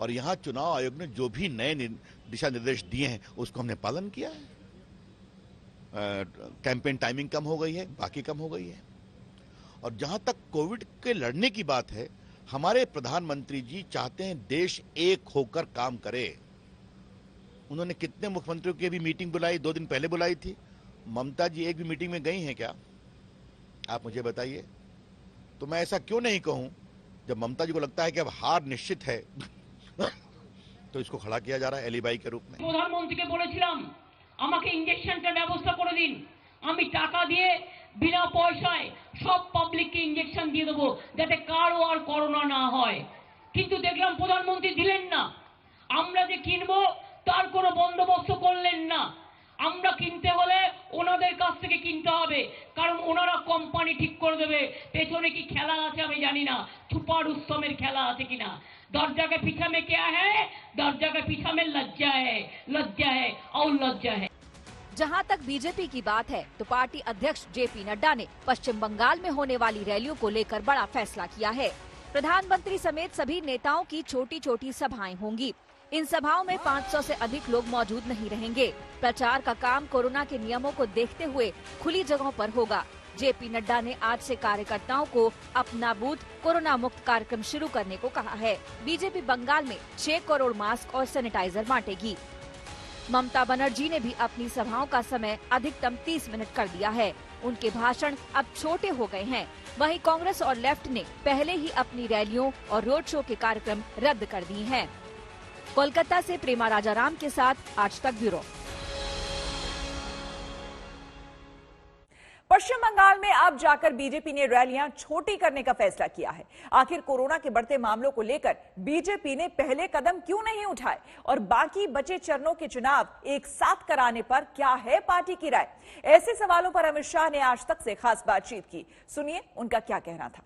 और यहाँ चुनाव आयोग ने जो भी नए दिशा निर्देश दिए हैं उसको हमने पालन किया है। कैंपेन टाइमिंग कम हो गई है, बाकी कम हो गई है। और जहां तक कोविड के लड़ने की बात है, हमारे प्रधानमंत्री जी चाहते हैं देश एक होकर काम करे। उन्होंने कितने मुख्यमंत्रियों की भी मीटिंग बुलाई, 2 दिन पहले बुलाई थी। ममता जी एक भी मीटिंग में गई हैं क्या? आप मुझे बताइए। तो मैं ऐसा क्यों नहीं कहूं, जब ममता जी को लगता है कि अब हार निश्चित है तो इसको खड़ा किया जा रहा है एलिबाई के रूप में। প্রধানমন্ত্রীকে বলেছিলাম আমাকে ইনজেকশনটা ব্যবস্থা করে দিন, আমি টাকা দিয়ে বিনা পয়সায় সব পাবলিককে ইনজেকশন দিয়ে দেবো যাতে কারো আর করোনা না হয়। কিন্তু দেখলাম প্রধানমন্ত্রী দিলেন না। আমরা যে কিনবো তার কোনো বন্দোবস্ত করলেন না। আমরা কিনতে হলে ওনাদের কাছ থেকে কিনতে হবে, কারণ ওনারা কোম্পানি ঠিক করে দেবে। পেছনে কি খেলা আছে আমি জানি না, ছুপা রুস্তমের খেলা আছে কিনা। दर्जा के पीछे में क्या है? दर्जा के पीछे में लज्जा है, लज्जा है और लज्जा है। जहां तक बीजेपी की बात है तो पार्टी अध्यक्ष जेपी नड्डा ने पश्चिम बंगाल में होने वाली रैलियों को लेकर बड़ा फैसला किया है। प्रधानमंत्री समेत सभी नेताओं की छोटी छोटी सभाएं होंगी। इन सभाओं में 500 से अधिक लोग मौजूद नहीं रहेंगे। प्रचार का काम कोरोना के नियमों को देखते हुए खुली जगहों पर होगा। जेपी नड्डा ने आज से कार्यकर्ताओं को अपना बूथ कोरोना मुक्त कार्यक्रम शुरू करने को कहा है। बीजेपी बंगाल में 6 करोड़ मास्क और सैनिटाइजर बांटेगी। ममता बनर्जी ने भी अपनी सभाओं का समय अधिकतम 30 मिनट कर दिया है। उनके भाषण अब छोटे हो गए हैं। वहीं कांग्रेस और लेफ्ट ने पहले ही अपनी रैलियों और रोड शो के कार्यक्रम रद्द कर दिए हैं। कोलकाता से प्रेमा राजाराम के साथ आज तक ब्यूरो। पश्चिम बंगाल में अब जाकर बीजेपी ने रैलियां छोटी करने का फैसला किया है। आखिर कोरोना के बढ़ते मामलों को लेकर बीजेपी ने पहले कदम क्यों नहीं उठाए और बाकी बचे चरणों के चुनाव एक साथ कराने पर क्या है पार्टी की राय? ऐसे सवालों पर अमित शाह ने आज तक से खास बातचीत की। सुनिए उनका क्या कहना था।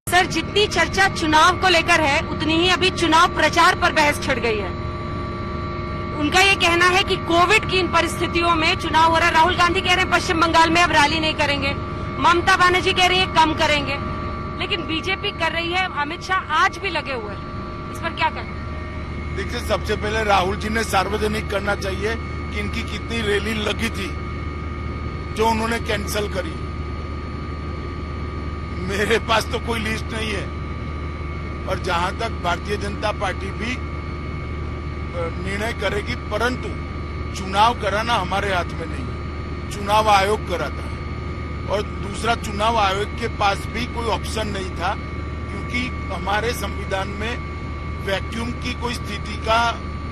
सर, जितनी चर्चा चुनाव को लेकर है उतनी ही अभी चुनाव प्रचार पर बहस छिड़ गई है। उनका ये कहना है कि कोविड की इन परिस्थितियों में चुनाव हो रहा है। राहुल गांधी कह रहे हैं पश्चिम बंगाल में अब रैली नहीं करेंगे। ममता बनर्जी कह रही है कम करेंगे, लेकिन बीजेपी कर रही है। अमित शाह आज भी लगे हुए हैं। इस पर क्या कहें? देखिए, सबसे पहले राहुल जी ने सार्वजनिक करना चाहिए कि इनकी कितनी रैली लगी थी जो उन्होंने कैंसिल करी। मेरे पास तो कोई लिस्ट नहीं है। और जहां तक भारतीय जनता पार्टी भी निर्णय करेगी, परंतु चुनाव कराना हमारे हाथ में नहीं है, चुनाव आयोग कराता है। और दूसरा, चुनाव आयोग के पास भी कोई ऑप्शन नहीं था, क्योंकि हमारे संविधान में वैक्यूम की कोई स्थिति का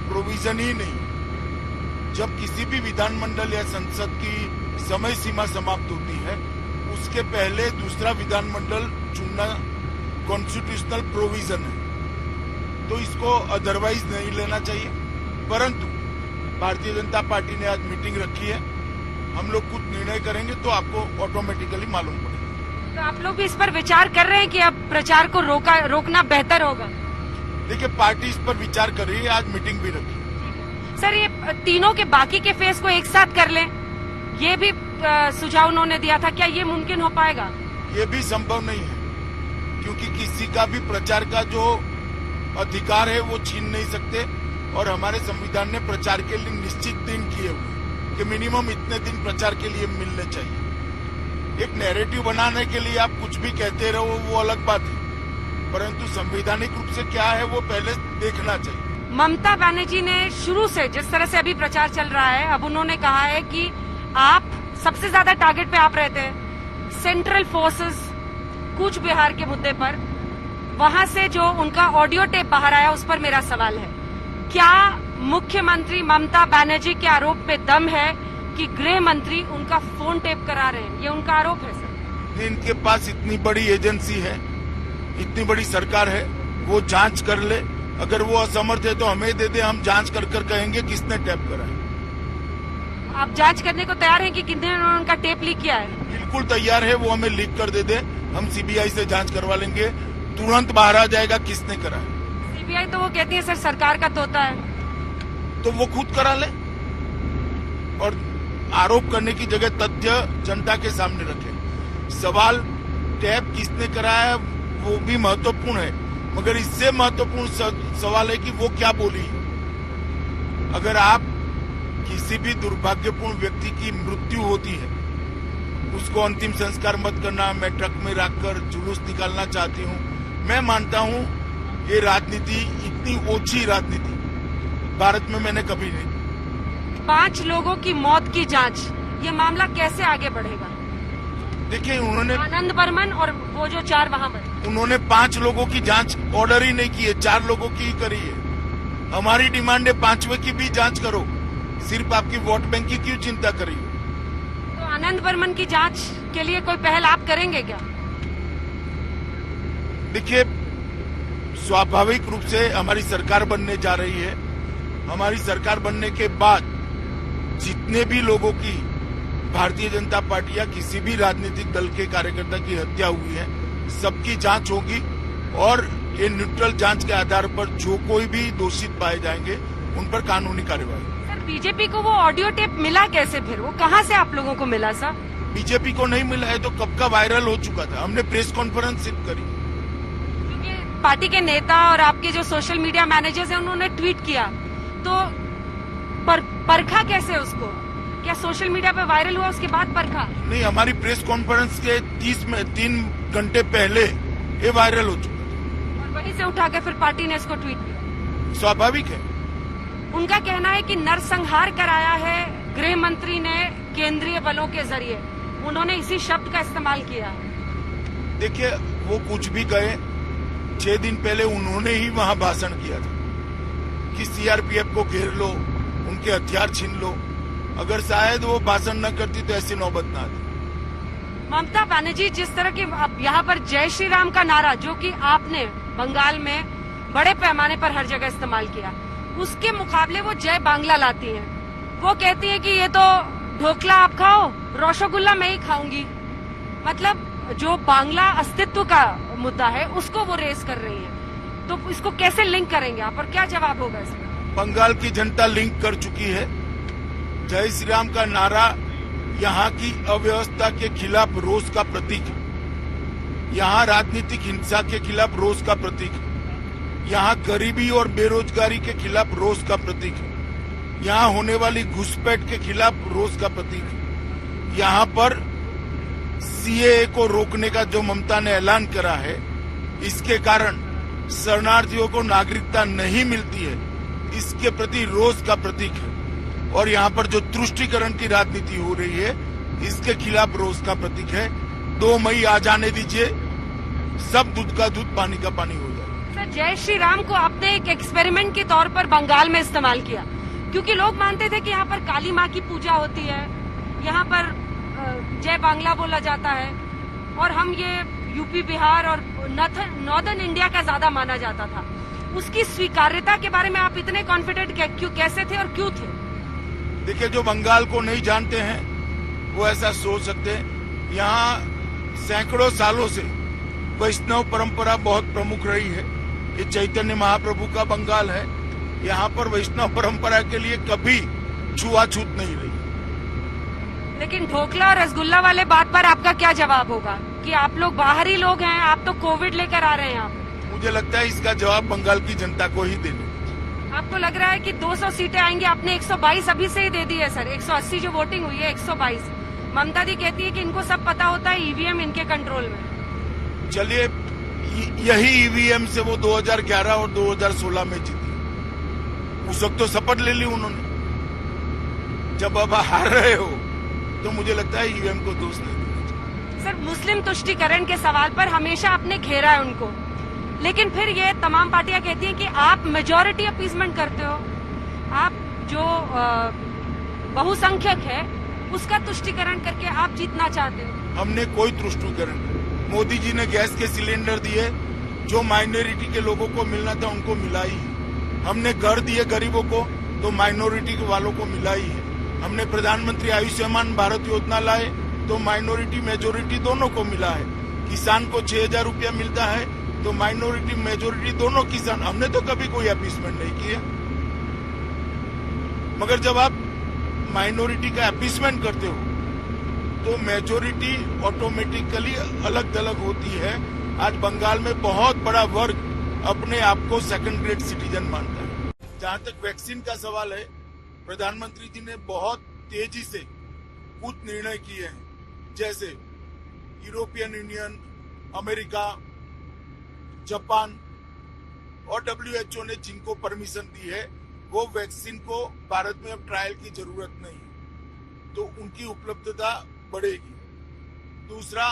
प्रोविजन ही नहीं। जब किसी भी विधानमंडल या संसद की समय सीमा समाप्त होती है, उसके पहले दूसरा विधानमंडल चुनना कॉन्स्टिट्यूशनल प्रोविजन है, तो इसको अदरवाइज नहीं लेना चाहिए। परंतु भारतीय जनता पार्टी ने आज मीटिंग रखी है, हम लोग कुछ निर्णय करेंगे तो आपको ऑटोमेटिकली मालूम पड़ेगा। तो आप लोग भी इस पर विचार कर रहे हैं कि अब प्रचार को रोकना बेहतर होगा? देखिए, पार्टी इस पर विचार कर रही है, आज मीटिंग भी रखी। सर, ये तीनों के बाकी के फेज को एक साथ कर लें, ये भी सुझाव उन्होंने दिया था। क्या ये मुमकिन हो पाएगा? ये भी संभव नहीं है, क्योंकि किसी का भी प्रचार का जो अधिकार है वो छीन नहीं सकते। और हमारे संविधान ने प्रचार के लिए निश्चित दिन किए हुए कि मिनिमम इतने दिन प्रचार के लिए मिलने चाहिए। एक नैरेटिव बनाने के लिए आप कुछ भी कहते रहो वो अलग बात है, परंतु संवैधानिक रूप से क्या है वो पहले देखना चाहिए। ममता बनर्जी ने शुरू से जिस तरह से अभी प्रचार चल रहा है, अब उन्होंने कहा है कि आप सबसे ज्यादा टारगेट पे आप रहते हैं सेंट्रल फोर्सेस कूच बिहार के मुद्दे पर। वहां से जो उनका ऑडियो टेप बाहर आया उस पर मेरा सवाल है, क्या मुख्यमंत्री ममता बनर्जी के आरोप पे दम है कि गृह मंत्री उनका फोन टेप करा रहे हैं? ये उनका आरोप है सर। इनके पास इतनी बड़ी एजेंसी है, इतनी बड़ी सरकार है, वो जांच कर ले। अगर वो असमर्थ है तो हमें दे दे, हम जांच कर कर कहेंगे किसने टेप करा है। आप जांच करने को तैयार हैं कि कितने उनका टेप लीक किया है? बिल्कुल तैयार है, वो हमें लीक कर दे दे, हम सीबीआई से जांच करवा लेंगे, तुरंत बाहर आ जाएगा किसने करा है। सीबीआई तो वो कहती है सर सरकार का तोता है, तो वो खुद करा ले और आरोप करने की जगह तथ्य जनता के सामने रखे। सवाल टैप किसने कराया है वो भी महत्वपूर्ण है, मगर इससे महत्वपूर्ण सवाल है कि वो क्या बोली। अगर आप किसी भी दुर्भाग्यपूर्ण व्यक्ति की मृत्यु होती है, उसको अंतिम संस्कार मत करना, मैं ट्रक में रखकर जुलूस निकालना चाहती हूँ, मैं मानता हूँ ये राजनीति, इतनी ओछी राजनीति भारत में मैंने कभी नहीं। 5 लोगों की मौत की जांच, ये मामला कैसे आगे बढ़ेगा? देखिए उन्होंने आनंद बर्मन और वो जो 4 वहाँ बने, उन्होंने 5 लोगों की जांच ऑर्डर ही नहीं की है, 4 लोगों की ही करी है। हमारी डिमांड है 5वें की भी जांच करो, सिर्फ आपकी वोट बैंक की क्यों चिंता करी? तो आनंद बर्मन की जांच के लिए कोई पहल आप करेंगे क्या? देखिए स्वाभाविक रूप से हमारी सरकार बनने जा रही है, हमारी सरकार बनने के बाद जितने भी लोगों की भारतीय जनता पार्टी या किसी भी राजनीतिक दल के कार्यकर्ता की हत्या हुई है, सबकी जांच होगी और ये न्यूट्रल जांच के आधार पर जो कोई भी दोषित पाए जाएंगे उन पर कानूनी कार्रवाई। सर बीजेपी को वो ऑडियो टेप मिला कैसे? फिर वो कहाँ से आप लोगों को मिला सर? बीजेपी को नहीं मिला है तो कब का वायरल हो चुका था, हमने प्रेस कॉन्फ्रेंस सिर्फ करी। क्योंकि पार्टी के नेता और आपके जो सोशल मीडिया मैनेजर्स हैं उन्होंने ट्वीट किया, तो परखा कैसे उसको? क्या सोशल मीडिया पे वायरल हुआ उसके बाद परखा? नहीं, हमारी प्रेस कॉन्फ्रेंस के 3 घंटे पहले ये वायरल हो चुका और वहीं से उठा के फिर पार्टी ने इसको ट्वीट किया। स्वाभाविक है। उनका कहना है कि नरसंहार कराया है गृह मंत्री ने केंद्रीय बलों के जरिए, उन्होंने इसी शब्द का इस्तेमाल किया है। देखिए वो कुछ भी कहे, 6 दिन पहले उन्होंने ही वहां भाषण किया था कि सीआरपीएफ को घेर लो, उनके हथियार छीन लो। अगर शायद वो भाषण न करती तो ऐसी नौबत न आती। ममता बनर्जी जिस तरह की यहाँ पर जय श्री राम का नारा जो कि आपने बंगाल में बड़े पैमाने पर हर जगह इस्तेमाल किया, उसके मुकाबले वो जय बांग्ला लाती हैं। वो कहती है कि ये तो ढोकला आप खाओ, रसगुल्ला मैं ही खाऊंगी। मतलब जो बांग्ला अस्तित्व का मुद्दा है उसको वो रेस कर रही है, तो इसको कैसे लिंक करेंगे आप और क्या जवाब होगा इसमें? बंगाल की जनता लिंक कर चुकी है। जय श्री राम का नारा यहाँ की अव्यवस्था के खिलाफ रोष का प्रतीक है, यहाँ राजनीतिक हिंसा के खिलाफ रोष का प्रतीक है, यहाँ गरीबी और बेरोजगारी के खिलाफ रोष का प्रतीक है, यहाँ होने वाली घुसपैठ के खिलाफ रोष का प्रतीक है। यहाँ पर सीएए को रोकने का जो ममता ने ऐलान करा है, इसके कारण शरणार्थियों को नागरिकता नहीं मिलती है, इसके प्रति रोष का प्रतीक है। और यहाँ पर जो तुष्टीकरण की राजनीति हो रही है, इसके खिलाफ रोष का प्रतीक है। 2 मई आ जाने दीजिए, सब दूध का दूध पानी का पानी हो जाए। सर जय श्री राम को आपने एक एक्सपेरिमेंट के तौर पर बंगाल में इस्तेमाल किया, क्योंकि लोग मानते थे कि यहाँ पर काली माँ की पूजा होती है, यहाँ पर जय बांग्ला बोला जाता है, और हम ये यूपी बिहार और नॉर्दर्न इंडिया का ज्यादा माना जाता था। उसकी स्वीकार्यता के बारे में आप इतने कॉन्फिडेंट कैसे थे और क्यों थे? देखिए जो बंगाल को नहीं जानते हैं वो ऐसा सोच सकते हैं। यहाँ सैकड़ों सालों से वैष्णव परंपरा बहुत प्रमुख रही है। ये चैतन्य महाप्रभु का बंगाल है, यहाँ पर वैष्णव परंपरा के लिए कभी छुआछूत नहीं रही। लेकिन ढोकला और रसगुल्ला वाले बात पर आपका क्या जवाब होगा कि आप लोग बाहरी लोग हैं, आप तो कोविड लेकर आ रहे हैं यहाँ? मुझे लगता है इसका जवाब बंगाल की जनता को ही देना। आपको लग रहा है कि 200 सीटें आएंगी, आपने 122 अभी से ही दे दी है सर। 180 जो वोटिंग हुई है 122। ममता दी कहती है कि इनको सब पता होता है, ईवीएम इनके कंट्रोल में। चलिए यही ईवीएम से वो 2011 और 2016 में जीती, उस वक्त तो शपथ ले ली उन्होंने। जब अब हार रहे हो तो मुझे लगता है ईवीएम को दोष नहीं देना चाहिए। सर, मुस्लिम तुष्टीकरण के सवाल पर हमेशा आपने घेरा है उनको, लेकिन फिर ये तमाम पार्टियां कहती हैं कि आप मेजॉरिटी अपीसमेंट करते हो, आप जो बहुसंख्यक है उसका तुष्टीकरण करके आप जीतना चाहते हो। हमने कोई तुष्टीकरण, मोदी जी ने गैस के सिलेंडर दिए, जो माइनॉरिटी के लोगों को मिलना था उनको मिला ही। हमने घर दिए गरीबों को, तो माइनॉरिटी के वालों को मिला ही है। हमने प्रधानमंत्री आयुष्मान भारत योजना लाए, तो माइनॉरिटी मेजोरिटी दोनों को मिला है। किसान को 6,000 रुपया मिलता है, तो माइनॉरिटी मेजोरिटी दोनों किसान। हमने तो कभी कोई अपीसमेंट नहीं किया, मगर जब आप माइनॉरिटी का अपीसमेंट करते हो तो मेजोरिटी ऑटोमेटिकली अलग थलग होती है। आज बंगाल में बहुत बड़ा वर्ग अपने आप को सेकंड ग्रेड सिटीजन मानता है। जहां तक वैक्सीन का सवाल है, प्रधानमंत्री जी ने बहुत तेजी से कुछ निर्णय किए हैं, जैसे यूरोपियन यूनियन, अमेरिका, जापान और WHO ने जिनको परमिशन दी है, वो वैक्सीन को भारत में अब ट्रायल की जरूरत नहीं, तो उनकी उपलब्धता बढ़ेगी। दूसरा,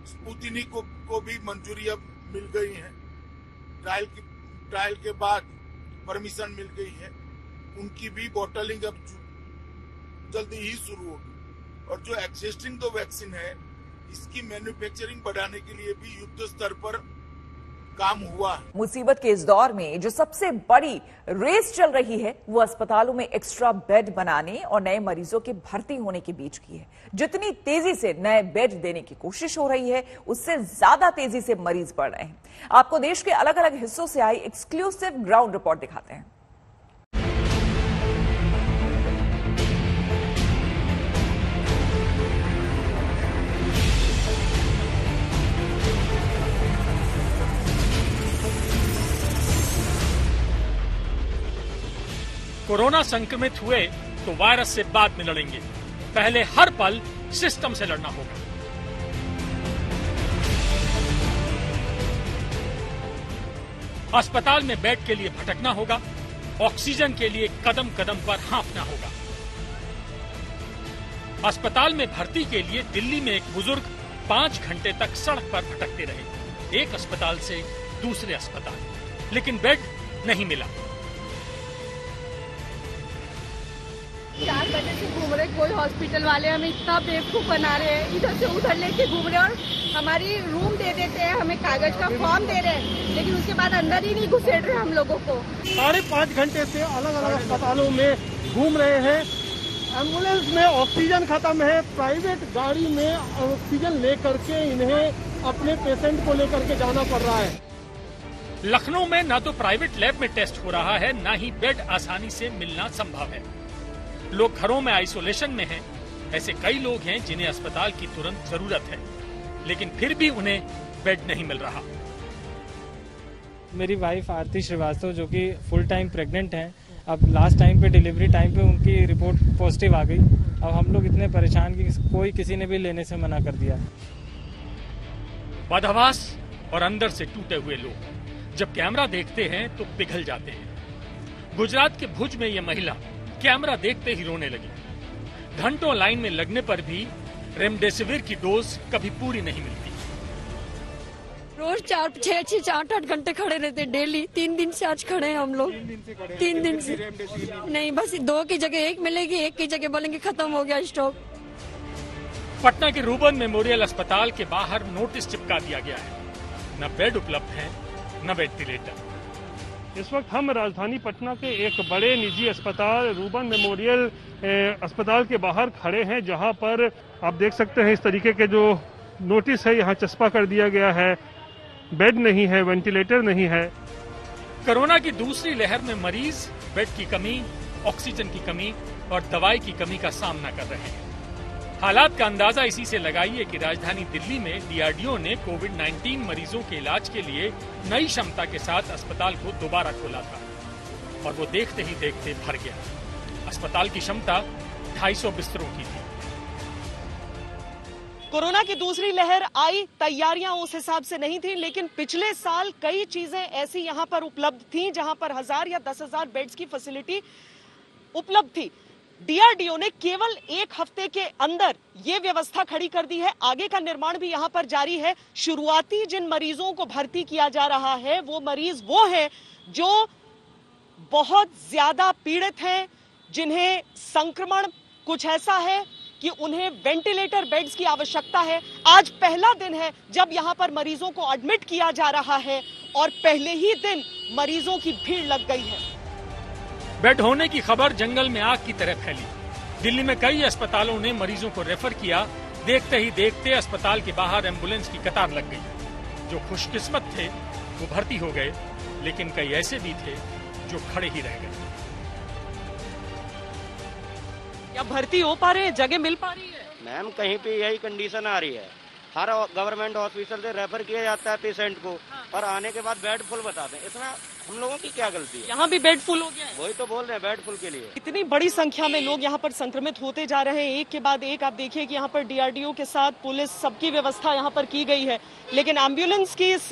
स्पुतनिक को भी मंजूरी अब मिल गई है, ट्रायल के बाद परमिशन मिल गई है, उनकी भी बॉटलिंग अब जल्दी ही शुरू होगी। और जो एक्जिस्टिंग दो वैक्सीन है, इसकी मैन्युफैक्चरिंग बढ़ाने के लिए भी युद्ध स्तर पर काम हुआ है। मुसीबत के इस दौर में जो सबसे बड़ी रेस चल रही है वो अस्पतालों में एक्स्ट्रा बेड बनाने और नए मरीजों के भर्ती होने के बीच की है। जितनी तेजी से नए बेड देने की कोशिश हो रही है, उससे ज्यादा तेजी से मरीज बढ़ रहे हैं। आपको देश के अलग अलग हिस्सों से आई एक्सक्लूसिव ग्राउंड रिपोर्ट दिखाते हैं। कोरोना संक्रमित हुए तो वायरस से बाद में लड़ेंगे, पहले हर पल सिस्टम से लड़ना होगा। अस्पताल में बेड के लिए भटकना होगा, ऑक्सीजन के लिए कदम कदम पर हाँफना होगा। अस्पताल में भर्ती के लिए दिल्ली में एक बुजुर्ग 5 घंटे तक सड़क पर भटकते रहे, एक अस्पताल से दूसरे अस्पताल, लेकिन बेड नहीं मिला। 4 बजे से घूम रहे, कोई हॉस्पिटल वाले हमें इतना बेवकूफ बना रहे हैं, इधर से उधर लेके घूम रहे, और हमारी रूम दे देते हैं, हमें कागज का फॉर्म दे रहे हैं, लेकिन उसके बाद अंदर ही नहीं घुसेड़ रहे हम लोगों को। 5.5 घंटे से अलग अलग अस्पतालों में घूम रहे हैं। एम्बुलेंस में ऑक्सीजन खत्म है, प्राइवेट गाड़ी में ऑक्सीजन लेकर के इन्हें अपने पेशेंट को लेकर के जाना पड़ रहा है। लखनऊ में न तो प्राइवेट लैब में टेस्ट हो रहा है, न ही बेड आसानी से मिलना संभव है। लोग घरों में आइसोलेशन में हैं। ऐसे कई लोग हैं जिन्हें अस्पताल की तुरंत जरूरत है, लेकिन फिर भी उन्हें बेड नहीं मिल रहा। मेरी वाइफ आरती श्रीवास्तव, जो कि फुल टाइम प्रेग्नेंट हैं, अब लास्ट टाइम पे डिलीवरी टाइम पे उनकी रिपोर्ट पॉजिटिव आ गई। अब हम लोग इतने परेशान कि कोई किसी ने भी लेने से मना कर दिया। बदहवास और अंदर से टूटे हुए लोग जब कैमरा देखते हैं तो पिघल जाते हैं। गुजरात के भुज में ये महिला कैमरा देखते ही रोने लगी। घंटों लाइन में लगने पर भी रेमडेसिविर की डोज कभी पूरी नहीं मिलती। रोज 6-8 घंटे खड़े रहते डेली। 3 दिन से आज खड़े हैं हम लोग। 3 दिन से नहीं, बस 2 की जगह 1 मिलेगी, 1 की जगह बोलेंगे खत्म हो गया स्टॉक। पटना के रूबन मेमोरियल अस्पताल के बाहर नोटिस चिपका दिया गया है, न बेड उपलब्ध है न वेंटिलेटर। इस वक्त हम राजधानी पटना के एक बड़े निजी अस्पताल रूबन मेमोरियल अस्पताल के बाहर खड़े हैं, जहां पर आप देख सकते हैं इस तरीके के जो नोटिस है यहाँ चस्पा कर दिया गया है। बेड नहीं है, वेंटिलेटर नहीं है। कोरोना की दूसरी लहर में मरीज बेड की कमी, ऑक्सीजन की कमी और दवाई की कमी का सामना कर रहे हैं। हालात का अंदाजा इसी से लगाइए कि राजधानी दिल्ली में DRDO ने कोविड-19 मरीजों के इलाज के लिए नई क्षमता के साथ अस्पताल को दोबारा खोला था। और वो देखते ही देखते भर गया। अस्पताल की क्षमता 250 बिस्तरों की थी। कोरोना की दूसरी लहर आई, तैयारियां उस हिसाब से नहीं थी, लेकिन पिछले साल कई चीजें ऐसी यहां पर उपलब्ध थी जहां पर 1000 या 10,000 बेड्स की फैसिलिटी उपलब्ध थी। डीआरडीओ ने केवल 1 हफ्ते के अंदर ये व्यवस्था खड़ी कर दी है। आगे का निर्माण भी यहां पर जारी है। शुरुआती जिन मरीजों को भर्ती किया जा रहा है वो मरीज वो है जो बहुत ज्यादा पीड़ित हैं, जिन्हें संक्रमण कुछ ऐसा है कि उन्हें वेंटिलेटर बेड्स की आवश्यकता है। आज पहला दिन है जब यहां पर मरीजों को एडमिट किया जा रहा है और पहले ही दिन मरीजों की भीड़ लग गई है। बेड होने की खबर जंगल में आग की तरह फैली। दिल्ली में कई अस्पतालों ने मरीजों को रेफर किया। देखते ही देखते अस्पताल के बाहर एम्बुलेंस की कतार लग गई। जो खुशकिस्मत थे वो भर्ती हो गए, लेकिन कई ऐसे भी थे जो खड़े ही रह गए। क्या भर्ती हो पा रहे हैं, जगह मिल पा रही है? मैम कहीं पे यही कंडीशन आ रही है। हर गवर्नमेंट हॉस्पिटल से रेफर किया जाता है पेशेंट को, और आने के बाद बेड फुल बताते हैं। इसमें हम लोगों की क्या गलती है? यहाँ भी बेड फुल हो गया है। वही तो बोल रहे हैं, बेड फुल के लिए। इतनी बड़ी संख्या में लोग यहाँ पर संक्रमित होते जा रहे हैं, एक के बाद एक। आप देखिए कि यहाँ पर डीआरडीओ के साथ पुलिस, सबकी व्यवस्था यहाँ पर की गई है, लेकिन एम्बुलेंस की इस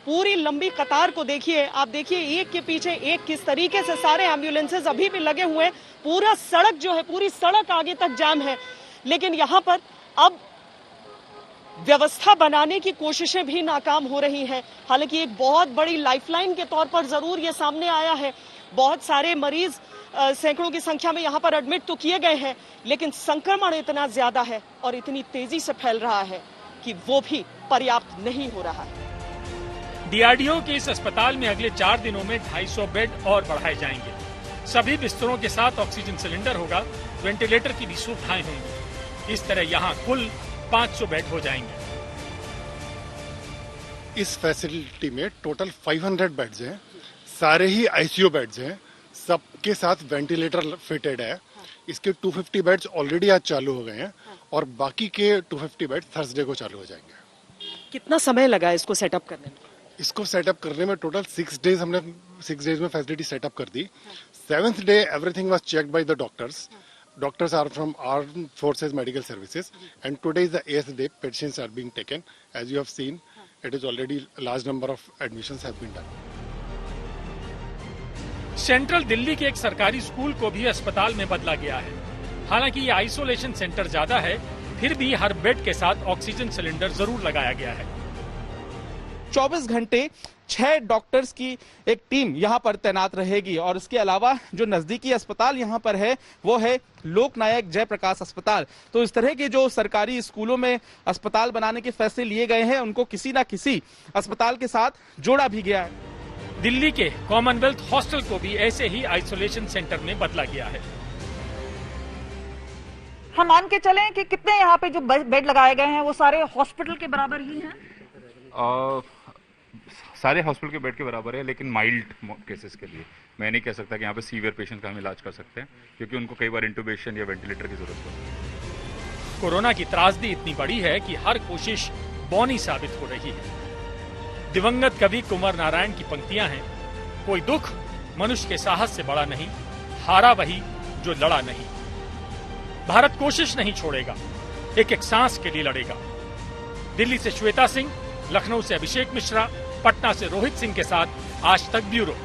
पूरी लंबी कतार को देखिए। आप देखिए एक के पीछे एक किस तरीके से सारे एम्बुलेंसेज अभी भी लगे हुए हैं। पूरा सड़क जो है, पूरी सड़क आगे तक जाम है, लेकिन यहाँ पर अब व्यवस्था बनाने की कोशिशें भी नाकाम हो रही हैं। हालांकि एक बहुत बड़ी लाइफलाइन के तौर पर जरूर ये सामने आया है। बहुत सारे मरीज सैकड़ों की संख्या में यहाँ पर एडमिट तो किए गए हैं, लेकिन संक्रमण इतना ज्यादा है और इतनी तेजी से फैल रहा है कि वो भी पर्याप्त नहीं हो रहा है। डीआरडीओ के इस अस्पताल में अगले 4 दिनों में 250 बेड और बढ़ाए जाएंगे। सभी बिस्तरों के साथ ऑक्सीजन सिलेंडर होगा, वेंटिलेटर की भी सुविधाएं होंगी। इस तरह यहाँ कुल 500 बेड हो जाएंगे। इस फैसिलिटी में टोटल 500 बेड्स हैं, सारे ही आईसीयू बेड्स हैं, सबके साथ वेंटिलेटर फिटेड है। इसके 250 बेड्स ऑलरेडी आज चालू हो गए हैं और बाकी के 250 बेड्स थर्सडे को चालू हो जाएंगे। कितना समय लगा इसको सेटअप करने में? इसको सेटअप करने में टोटल 6 डेज हमने 6 डेज में फैसिलिटी सेटअप कर दी। 7th day everything was checked by the doctors. Doctors are from Armed Forces Medical Services, and today is the 8th day. Patients are being taken. As you have seen, it is already a large number of admissions have been done. Central Delhi के एक सरकारी school को भी अस्पताल में बदला गया है। हालांकि ये आइसोलेशन सेंटर ज्यादा है, फिर भी हर बेड के साथ ऑक्सीजन सिलेंडर जरूर लगाया गया है। 24 घंटे 6 डॉक्टर्स की एक टीम यहां पर तैनात रहेगी और इसके अलावा जो नजदीकी अस्पताल यहां पर है वो है लोकनायक जयप्रकाश अस्पताल। तो इस तरह के जो सरकारी स्कूलों में अस्पताल बनाने के फैसले लिए गए हैं उनको किसी न किसी अस्पताल के साथ जोड़ा भी गया है। दिल्ली के कॉमनवेल्थ हॉस्टल को भी ऐसे ही आइसोलेशन सेंटर में बदला गया है। हम मान के चलें कि कितने यहाँ पे जो बेड लगाए गए हैं वो सारे हॉस्पिटल के बराबर ही हैं? सारे हॉस्पिटल के बेड के बराबर है, लेकिन माइल्ड केसेस के लिए मैं नहीं कह सकता कि यहाँ पे सीवियर पेशेंट का हम इलाज कर सकते हैं, क्योंकि उनको कई बार इंटुबेशन या वेंटिलेटर की जरूरत होती है। कोरोना की त्रासदी इतनी बड़ी है कि हर कोशिश बौनी साबित हो रही है। दिवंगत कवि कुंवर नारायण की पंक्तियां हैं, कोई दुख मनुष्य के साहस से बड़ा नहीं, हारा वही जो लड़ा नहीं। भारत कोशिश नहीं छोड़ेगा, एक एक सांस के लिए लड़ेगा। दिल्ली से श्वेता सिंह, लखनऊ से अभिषेक मिश्रा, पटना से रोहित सिंह के साथ आज तक ब्यूरो।